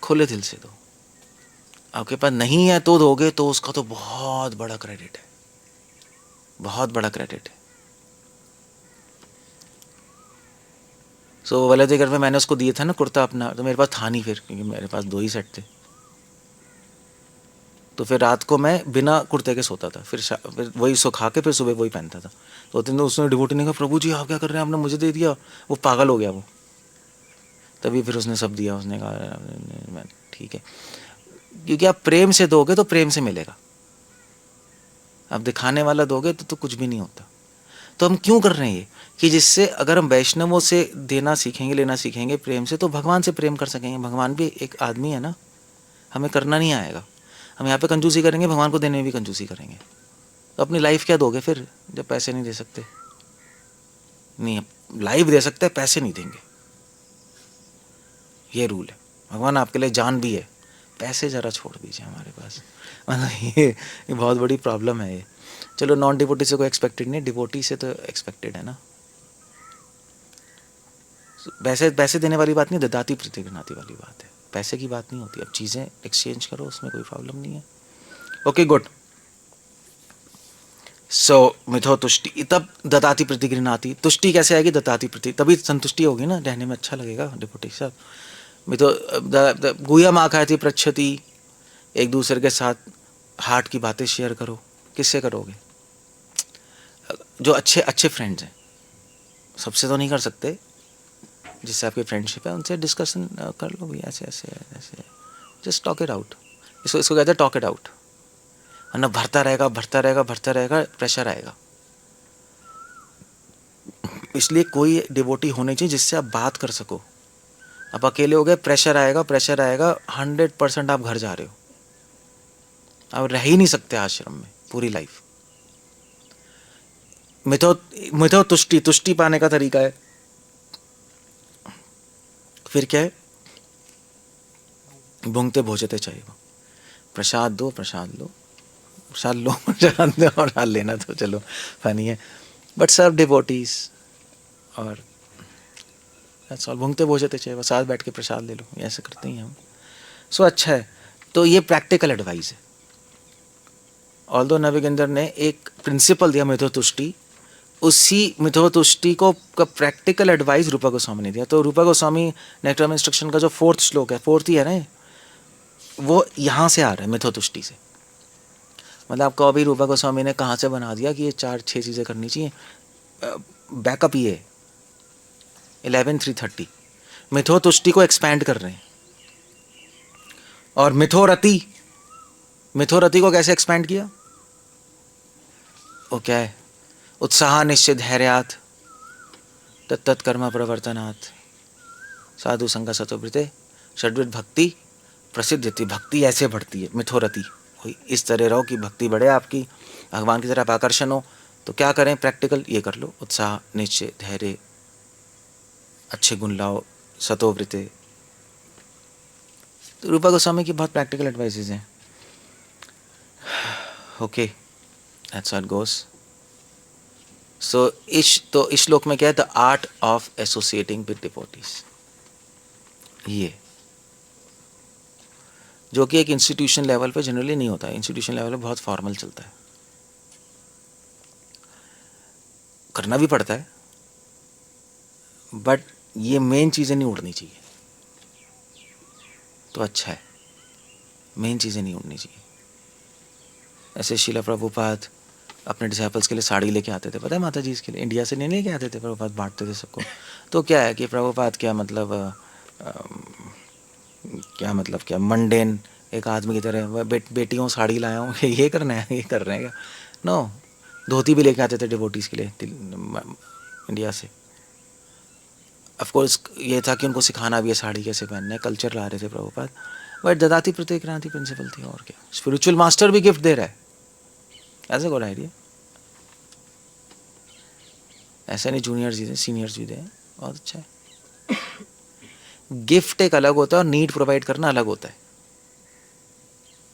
A: खुले दिल से दो। आपके पास नहीं है तो दोगे तो उसका तो बहुत बड़ा क्रेडिट है, बहुत बड़ा क्रेडिट है। सो वलदेगर में मैंने उसको दिए था ना कुर्ता अपना, तो मेरे पास था नहीं फिर, क्योंकि मेरे पास 2 ही सेट थे। तो फिर रात को मैं बिना कुर्ते के सोता था, फिर वही सुखा के फिर सुबह वही पहनता था। तो 3 दिन उसने डिवोटी ने कहा प्रभु जी आप क्या कर रहे हैं, आपने मुझे दे दिया। वो पागल हो गया वो, तभी फिर उसने सब दिया। उसने कहा ठीक है, क्योंकि आप प्रेम से दोगे तो प्रेम से मिलेगा, आप दिखाने वाला दोगे तो कुछ भी नहीं होता। तो हम क्यों कर रहे हैं ये, कि जिससे अगर हम वैष्णवों से देना सीखेंगे, लेना सीखेंगे प्रेम से, तो भगवान से प्रेम कर सकेंगे। भगवान भी एक आदमी है ना, हमें करना नहीं आएगा। हम यहाँ पे कंजूसी करेंगे, भगवान को देने में भी कंजूसी करेंगे। तो अपनी लाइफ क्या दोगे फिर, जब पैसे नहीं दे सकते। नहीं, लाइफ दे सकते हैं, पैसे नहीं देंगे, ये रूल है। भगवान आपके लिए जान भी है, पैसे ज़रा छोड़ दीजिए हमारे पास। मतलब ये बहुत बड़ी प्रॉब्लम है ये। चलो नॉन डिवोटी से कोई एक्सपेक्टेड नहीं, डिवोटी से तो एक्सपेक्टेड है ना। पैसे देने वाली बात नहीं, ददाती प्रतिगृह्णाति वाली बात है, पैसे की बात नहीं होती। अब चीज़ें एक्सचेंज करो, उसमें कोई प्रॉब्लम नहीं है। Okay good. सो मिथो तुष्टि, तब ददाती प्रतिगृह्णाति। तुष्टि कैसे आएगी, ददाती प्रति, तभी संतुष्टि होगी ना, रहने में अच्छा लगेगा डिवोटी साहब। मिथो गुह्यम आखायति पृच्छति, एक दूसरे के साथ हार्ट की बातें शेयर करो। किससे करोगे, जो अच्छे अच्छे फ्रेंड्स हैं, सबसे तो नहीं कर सकते, जिससे आपकी फ्रेंडशिप है उनसे डिस्कशन कर लो भाई, ऐसे ऐसे ऐसे, जस्ट टॉक इट आउट। इसको कहते हैं टॉक इट आउट। वरना भरता रहेगा भरता रहेगा भरता रहेगा, प्रेशर आएगा। इसलिए कोई डिवोटी होनी चाहिए जिससे आप बात कर सको। आप अकेले हो गए, प्रेशर आएगा प्रेशर आएगा, 100% आप घर जा रहे हो, आप रह ही नहीं सकते आश्रम में पूरी लाइफ। मिथो तुष्टि, तुष्टि पाने का तरीका है फिर क्या है, भुंगते भोजते चाहिए। प्रसाद दो प्रसाद लो, प्रसाद लो प्रसाद दो, और हाल लेना तो चलो फनी है, बट सर्व डिवोटीज और दैट्स ऑल। भुंगते भोजते चाहिए, साथ बैठ के प्रसाद ले लो, ऐसे करते ही हम। सो अच्छा है। तो ये प्रैक्टिकल एडवाइस है। ऑल्दो नविगेंद्र ने एक प्रिंसिपल दिया मिथो तुष्टि, उसी मिथो तुष्टि को प्रैक्टिकल एडवाइस रूपा गोस्वामी ने दिया। तो रूपा गोस्वामी नेक्टर ऑफ इंस्ट्रक्शन का जो 4th श्लोक है, 4th ही है ना, वो यहाँ से आ रहा है, मिथो तुष्टि से। मतलब आपको अभी रूपा गोस्वामी ने कहाँ से बना दिया कि ये 4-6 चीज़ें करनी चाहिए। बैकअप ये 11-3-30 मिथो तुष्टि को एक्सपैंड कर रहे हैं। और मिथोरति, मिथोरति को कैसे एक्सपैंड किया, वो क्या है, उत्साह निश्चित धैर्यात् तत्त कर्म प्रवर्तनात् साधु संग सतोवृते षड्विध भक्ति प्रसिद्धति। भक्ति ऐसे बढ़ती है मिथोरति, इस तरह रहो कि भक्ति बढ़े आपकी, भगवान की तरफ आकर्षण हो। तो क्या करें, प्रैक्टिकल ये कर लो, उत्साह निश्चय धैर्य, अच्छे गुण लाओ, सतोवृते। तो रूपा गोस्वामी की बहुत प्रैक्टिकल एडवाइसेज हैं। Okay, that's how it goes. So इस श्लोक में क्या है, the art of associating with devotees, ये जो कि एक इंस्टीट्यूशन लेवल पे जनरली नहीं होता है। इंस्टीट्यूशन लेवल पे बहुत फॉर्मल चलता है, करना भी पड़ता है, बट ये मेन चीज़ें नहीं उड़नी चाहिए, तो अच्छा है, मेन चीज़ें नहीं उड़नी चाहिए। ऐसे शिला प्रभुपाद अपने डिसाइपल्स के लिए साड़ी लेके आते थे, पता है माता जी इसके लिए इंडिया से नहीं लेके आते थे, प्रभुपाद बांटते थे सबको। तो क्या है कि प्रभुपाद क्या मतलब क्या मतलब क्या मंडेन एक आदमी की तरह बेटियों साड़ी लाया हूँ ये करना है, ये कर रहे हैं क्या? नो, धोती भी लेके आते थे डिवोटीज़ के लिए इंडिया से। ऑफ कोर्स ये था कि उनको सिखाना भी है साड़ी कैसे पहनना है, कल्चर ला रहे थे प्रभुपाद। बट ददाती प्रत्येक क्रांति प्रिंसिपल थी, और क्या। स्पिरिचुअल मास्टर भी गिफ्ट दे रहा है, एज अ गुड आइडिया। ऐसा नहीं जूनियर्स भी दें, सीनियर्स भी दें, बहुत अच्छा है। गिफ्ट एक अलग होता है और नीड प्रोवाइड करना अलग होता है।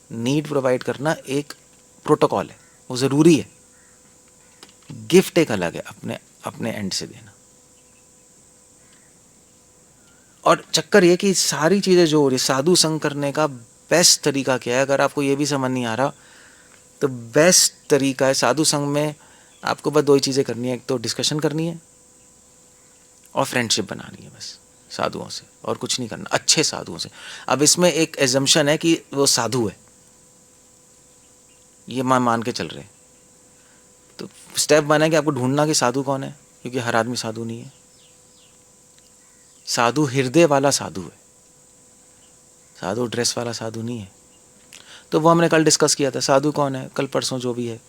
A: नीड प्रोवाइड करना एक प्रोटोकॉल है, वो ज़रूरी है। गिफ्ट एक अलग है, अपने अपने एंड से देना। और चक्कर ये कि सारी चीज़ें जो हो रही, साधु संग करने का बेस्ट तरीका क्या है? अगर आपको ये भी समझ नहीं आ रहा तो बेस्ट तरीका है साधु संग में आपको बस दो ही चीज़ें करनी है, एक तो डिस्कशन करनी है और फ्रेंडशिप बनानी है, बस साधुओं से, और कुछ नहीं करना, अच्छे साधुओं से। अब इसमें एक एजम्पशन है कि वो साधु है, ये मान के चल रहे हैं। तो स्टेप वन है कि आपको ढूंढना कि साधु कौन है, क्योंकि हर आदमी साधु नहीं है। साधु हृदय वाला साधु है, साधु ड्रेस वाला साधु नहीं है। तो वो हमने कल डिस्कस किया था, साधु कौन है, कल परसों जो भी है,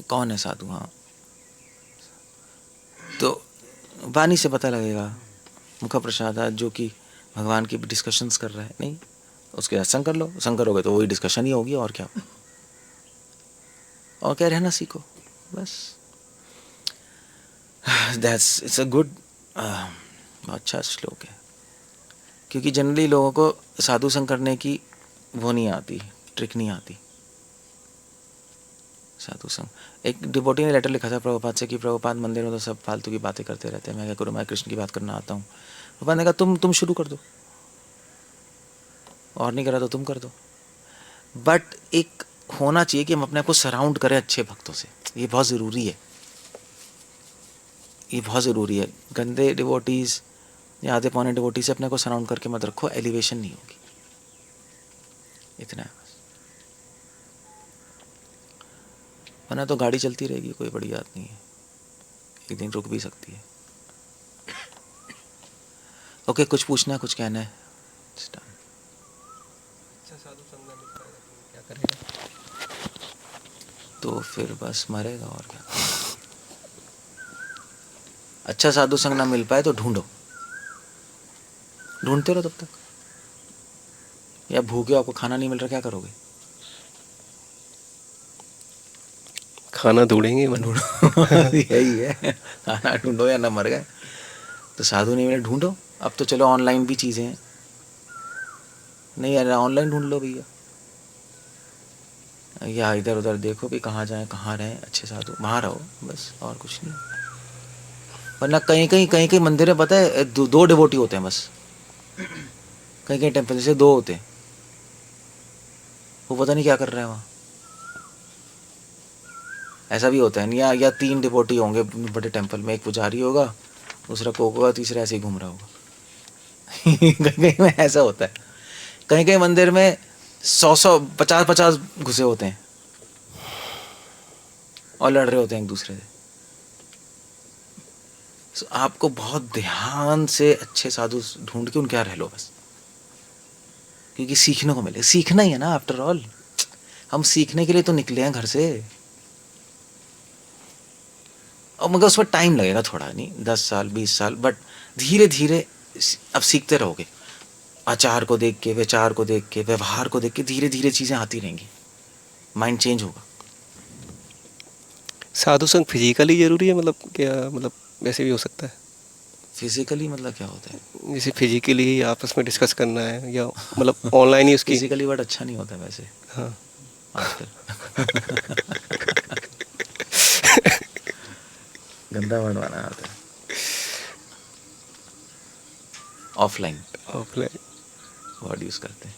A: कौन है साधु। हाँ, तो वाणी से पता लगेगा, मुखा प्रसाद जो कि भगवान की डिस्कशंस कर रहा है, नहीं उसके साथ संग कर लो, संग करोगे तो वही डिस्कशन ही होगी, और क्या। और क्या, रहना सीखो बस। दैट्स इट्स अ गुड, अच्छा श्लोक है। क्योंकि जनरली लोगों को साधु संग करने की वो नहीं आती, ट्रिक नहीं आती। साधु संग, एक डिवोटी ने लेटर लिखा था प्रभुपाद से कि प्रभुपाद मंदिर में तो सब फालतू की बातें करते रहते हैं, मैं क्या करूँ, मैं कृष्ण की बात करना आता हूँ। प्रभुपाद ने कहा तुम शुरू कर दो, और नहीं करा तो तुम कर दो। बट एक होना चाहिए कि हम अपने आप को सराउंड करें अच्छे भक्तों से, ये बहुत ज़रूरी है, ये बहुत ज़रूरी है। गंदे डिवोटीज़ या आधे पौने डिवोटी से अपने को सराउंड करके मत रखो, एलिवेशन नहीं होगी, इतना है बस। वरना तो गाड़ी चलती रहेगी, कोई बड़ी बात नहीं है, एक दिन रुक भी सकती है। ओके, कुछ पूछना है, कुछ कहना है?
B: अच्छा साधु संग ना मिल पाएगा तो क्या करेगा?
A: तो फिर बस मरेगा, और क्या। अच्छा साधु संग ना मिल पाए तो ढूंढो, ढूंढते रहो तब तक। या भूखे हो, आपको खाना नहीं मिल रहा, क्या करोगे?
C: खाना ढूंढेंगे मन।
A: ढूंढो यही है, खाना ढूंढो या ना मर गए। तो साधु नहीं मिले, ढूंढो। अब तो चलो ऑनलाइन भी चीज़ें हैं, नहीं यार ऑनलाइन ढूंढ लो भैया, या इधर उधर देखो भी कहाँ जाएं, कहाँ रहें अच्छे साधु, वहाँ रहो बस, और कुछ नहीं। वरना कहीं मंदिर में पता है दो डिवोटी होते हैं बस, कहीं टेम्पल से दो होते हैं, वो पता नहीं क्या कर रहे हैं वहाँ। ऐसा भी होता है, या तीन डिवोटी होंगे बड़े टेम्पल में, एक पुजारी होगा, दूसरा कोक होगा, तीसरा ऐसे ही घूम रहा होगा। कहीं में ऐसा होता है, कहीं मंदिर में 100 50 घुसे होते हैं और लड़ रहे होते हैं एक दूसरे से। So, आपको बहुत ध्यान से अच्छे साधु ढूंढ के उनके यहाँ रह लो बस, क्योंकि सीखने को मिले, सीखना ही है ना आफ्टर ऑल, हम सीखने के लिए तो निकले हैं घर से। और मगर उसमें टाइम लगेगा थोड़ा, नहीं 10 साल 20 साल, बट धीरे धीरे अब सीखते रहोगे। आचार को देख के, विचार को देख के, व्यवहार को देख के धीरे धीरे चीज़ें आती रहेंगी, माइंड चेंज होगा।
C: साधु संग फिजिकली जरूरी है, मतलब क्या, मतलब वैसे भी हो सकता है?
A: फिजिकली मतलब क्या होता है?
C: जैसे फिजिकली ही आपस में डिस्कस करना है, या मतलब ऑनलाइन ही उसकी?
A: फिजिकली वर्ड अच्छा नहीं होता वैसे
C: हाँ
A: आजकल। गंदा वर्ड बना होता है। Offline
C: offline.
A: वर्ड यूज करते हैं।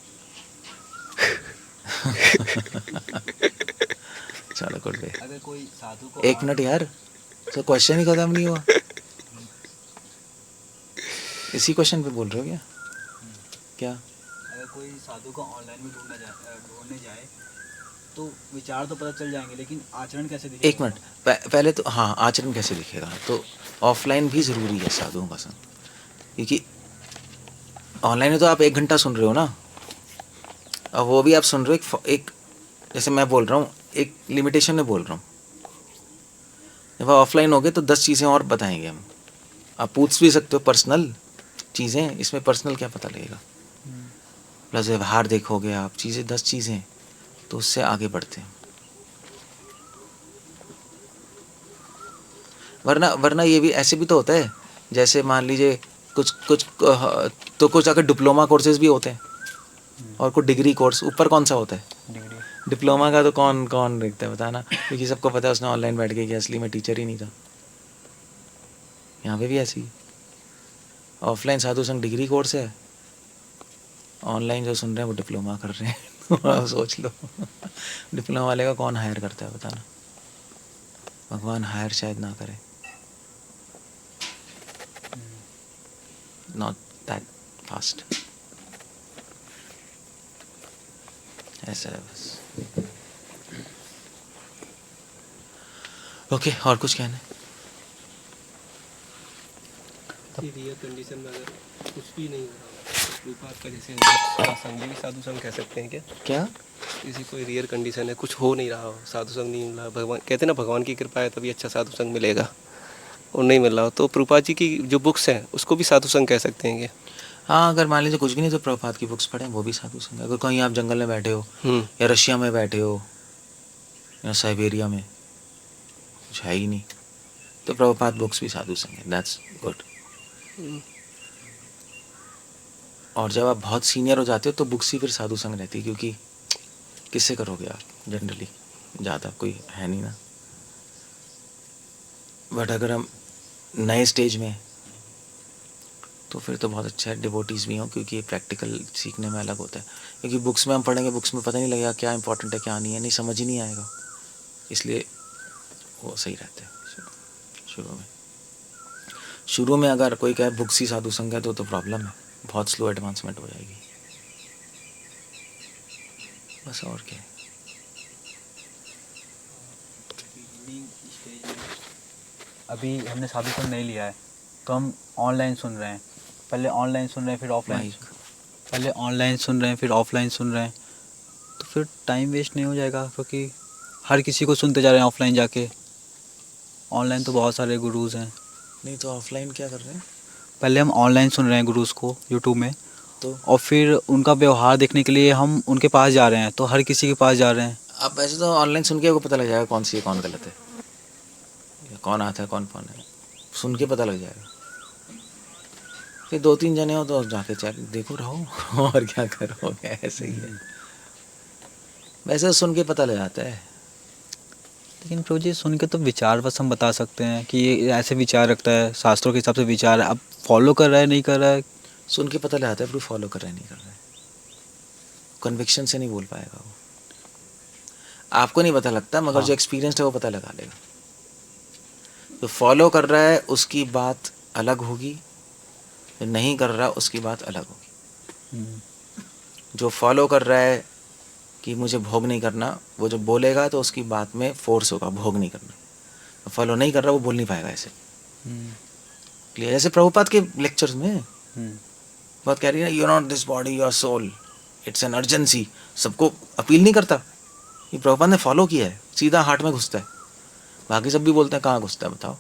A: चलो गुड डे।
D: अगर कोई साधु को
A: एक मिनट यार, तो क्वेश्चन ही खत्म नहीं हुआ। इसी क्वेश्चन पे बोल रहे हो क्या? क्या?
D: अगर कोई साधु को ऑनलाइन में ढूंढने जाए तो विचार तो पता चल जाएंगे, लेकिन आचरण कैसे दिखेगा?
A: एक मिनट, पहले तो हाँ, आचरण कैसे दिखेगा, तो ऑफलाइन भी ज़रूरी है साधुओं का संग, क्योंकि ऑनलाइन में तो आप 1 घंटा सुन रहे हो ना, और वो भी आप सुन रहे हो एक जैसे मैं बोल रहा हूँ, एक लिमिटेशन में बोल रहा हूँ। जब आप ऑफलाइन हो गए तो 10 चीज़ें और बताएंगे हम, आप पूछ भी सकते हो पर्सनल चीज़ें, इसमें पर्सनल क्या पता लगेगा, प्लस व्यवहार देखोगे आप, चीज़ें 10 चीज़ें, तो उससे आगे बढ़ते हैं। वरना ये भी ऐसे भी तो होता है, जैसे मान लीजिए कुछ कुछ तो कुछ अगर डिप्लोमा कोर्सेज भी होते हैं और कुछ डिग्री कोर्स, ऊपर कौन सा होता है?
D: डिग्री।
A: डिप्लोमा का तो कौन कौन देखता है बताना, क्योंकि सबको पता है उसने ऑनलाइन बैठ के किया, असली में टीचर ही नहीं था। यहाँ पे भी ऐसी ऑफलाइन साधु संग डिग्री कोर्स है, ऑनलाइन जो सुन रहे हैं वो डिप्लोमा कर रहे हैं। आप सोच लो, डिप्लोमा वाले का कौन हायर करता है बताना, भगवान हायर शायद ना करे, नॉट दैट फास्ट, ऐसा है बस। ओके, और कुछ कहना है?
C: रियल कंडीशन में अगर कुछ भी नहीं हो रहा, रूपात का जैसे संग भी साधु संग कह सकते हैं क्या?
A: क्या?
C: किसी कोई रियल कंडीशन है, कुछ हो नहीं रहा हो, साधु संग नहीं मिल रहा, भगवान कहते हैं ना भगवान की कृपा है तभी अच्छा साधु संग मिलेगा, और नहीं मिल रहा हो, तो प्रभुपाद जी की जो बुक्स हैं उसको भी साधु संग कह सकते हैं क्या?
A: हाँ, अगर मान लीजिए कुछ भी नहीं तो प्रभुपाद की बुक्स पढ़ें, वो भी साधु संग है। अगर कहीं आप जंगल में बैठे हो या रशिया में बैठे हो या साइबेरिया में, कुछ है ही नहीं, तो प्रभुपाद बुक्स भी साधु संग है, दैट्स गुड। और जब आप बहुत सीनियर हो जाते हो तो बुक्स ही फिर साधु संग रहती है, क्योंकि किससे करोगे आप, जनरली ज़्यादा कोई है नहीं ना। बट अगर हम नए स्टेज में, तो फिर तो बहुत अच्छा है डिवोटीज़ भी हों, क्योंकि प्रैक्टिकल सीखने में अलग होता है। क्योंकि बुक्स में हम पढ़ेंगे, बुक्स में पता नहीं लगेगा क्या इंपॉर्टेंट है क्या नहीं है, नहीं समझ ही नहीं आएगा, इसलिए वो सही रहता है शुरू में अगर कोई कहे बुक्स ही साधु संग है तो प्रॉब्लम है, बहुत स्लो एडवांसमेंट हो जाएगी, बस और क्या है।
D: अभी हमने साधु संग नहीं लिया है, तो हम ऑनलाइन सुन रहे हैं, पहले ऑनलाइन सुन रहे हैं फिर ऑफलाइन,
A: माइक
D: पहले ऑनलाइन सुन रहे हैं फिर ऑफलाइन सुन रहे हैं, तो फिर टाइम वेस्ट नहीं हो जाएगा, क्योंकि हर किसी को सुनते जा रहे हैं ऑफलाइन जाके। ऑनलाइन तो बहुत सारे गुरुज़ हैं,
A: नहीं तो ऑफलाइन क्या कर रहे हैं
D: पहले हम ऑनलाइन सुन रहे हैं गुरुज़ को यूट्यूब में,
A: तो?
D: और फिर उनका व्यवहार देखने के लिए हम उनके पास जा रहे हैं, तो हर किसी के पास जा रहे हैं।
A: अब ऐसे तो ऑनलाइन सुन के आपको पता लग जाएगा कौन सी है कौन गलत है, या कौन आता है कौन है, सुन के पता लग जाएगा। फिर 2-3 जने हो तो जाके चेक देखो रहो और क्या करोगे, ऐसे ही है। वैसे सुन के पता लग जाता है।
D: लेकिन प्रभु जी सुन के तो विचार बस हम बता सकते हैं कि ये ऐसे विचार रखता है, शास्त्रों के हिसाब से विचार है, अब फॉलो कर रहा है नहीं कर रहा है।
A: सुन के पता लग जाता है फिर फॉलो कर रहा है नहीं कर रहा है, कन्विक्शन से नहीं बोल पाएगा वो, आपको नहीं पता लगता, मगर जो एक्सपीरियंस है वो पता लगा लेगा। तो फॉलो कर रहा है उसकी बात अलग होगी, जो नहीं कर रहा उसकी बात अलग होगी। जो फॉलो कर रहा है कि मुझे भोग नहीं करना, वो जो बोलेगा तो उसकी बात में फोर्स होगा, भोग नहीं करना। फॉलो नहीं कर रहा वो बोल नहीं पाएगा ऐसे क्लियर। जैसे प्रभुपाद के लेक्चर्स में बात कह रही है, you not this body your soul, it's an urgency, सबको अपील नहीं करता। ये प्रभुपाद ने फॉलो किया है, सीधा हार्ट में घुसता है। बाकी सब भी बोलते हैं कहाँ घुसता है बताओ,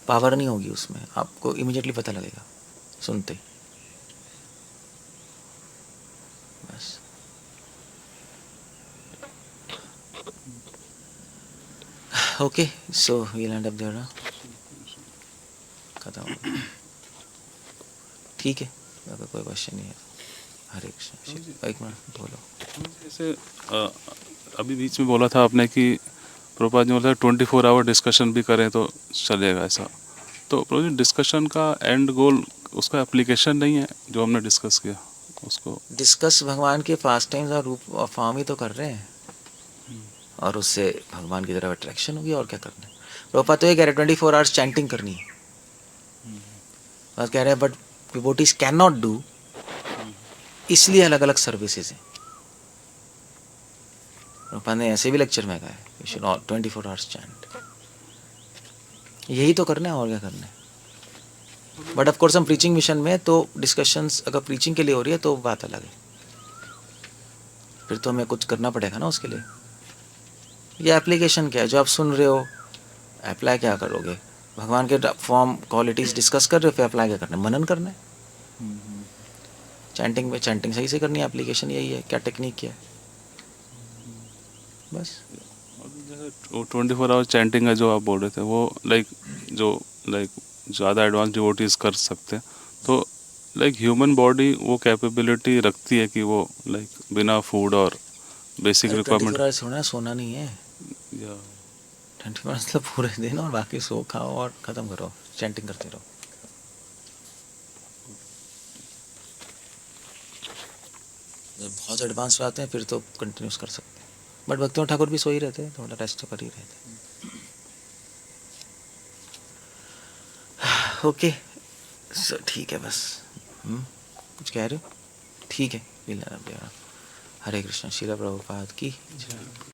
A: पावर नहीं होगी उसमें, आपको इमीडिएटली पता लगेगा सुनते ही। बस okay, so we'll end up there ना, खत्म हो गया। ठीक है, अगर कोई क्वेश्चन नहीं है हरे कृष्ण। एक मिनट बोलो।
E: जैसे अभी बीच में बोला था आपने कि प्रभुपाद जी बोला 24 आवर डिस्कशन भी करें तो चलेगा ऐसा, तो प्रभु जी डिस्कशन का एंड गोल उसका एप्लीकेशन नहीं है जो हमने डिस्कस किया उसको?
A: डिस्कस भगवान के फास्ट टाइम्स और रूप और फॉर्म ही तो कर रहे हैं, और उससे भगवान की तरफ अट्रैक्शन होगी, और क्या करना है। प्रभुपाद तो ये कह रहे 24 आवर्स चैंटिंग करनी है, बस कह रहे हैं but devotees can not do, इसलिए अलग अलग सर्विसेज हैं। प्रभुपाद ने ऐसे भी लेक्चर में कहा है यू शुड 24 आवर्स चैंट। यही तो करना है और क्या करना है। बट ऑफ कोर्स हम प्रीचिंग मिशन में तो डिस्कशंस अगर प्रीचिंग के लिए हो रही है तो बात अलग है, फिर तो हमें कुछ करना पड़ेगा ना उसके लिए। ये एप्लीकेशन क्या है, जो आप सुन रहे हो अप्लाई क्या करोगे, भगवान के फॉर्म क्वालिटीज डिस्कस कर रहे हो, फिर अप्लाई क्या करना है, मनन करना है। चैंटिंग में चैंटिंग सही से करनी है, एप्लीकेशन यही है, क्या टेक्निक क्या है, बस।
E: 24 आवर चैंटिंग है जो आप बोल रहे थे, वो लाइक ज़्यादा एडवांस डिवोटीज कर सकते हैं, तो लाइक ह्यूमन बॉडी वो कैपेबिलिटी रखती है कि वो लाइक बिना फूड और बेसिक रिक्वायरमेंट।
A: 24 सोना सोना नहीं है,
E: या
A: 24 मतलब पूरे दिन, और बाकी सो खाओ और ख़त्म करो, चैंटिंग करते रहो। जब बहुत एडवांस पे आते हैं फिर तो कंटिन्यूस कर सकते हैं, बट भक्तियों ठाकुर भी सो ही रहते हैं, थोड़ा रेस्ट तो कर ही रहते हैं। ओके सो ठीक है बस। कुछ कह रहे हो? ठीक है, हरे कृष्ण। श्रील प्रभुपाद की जय।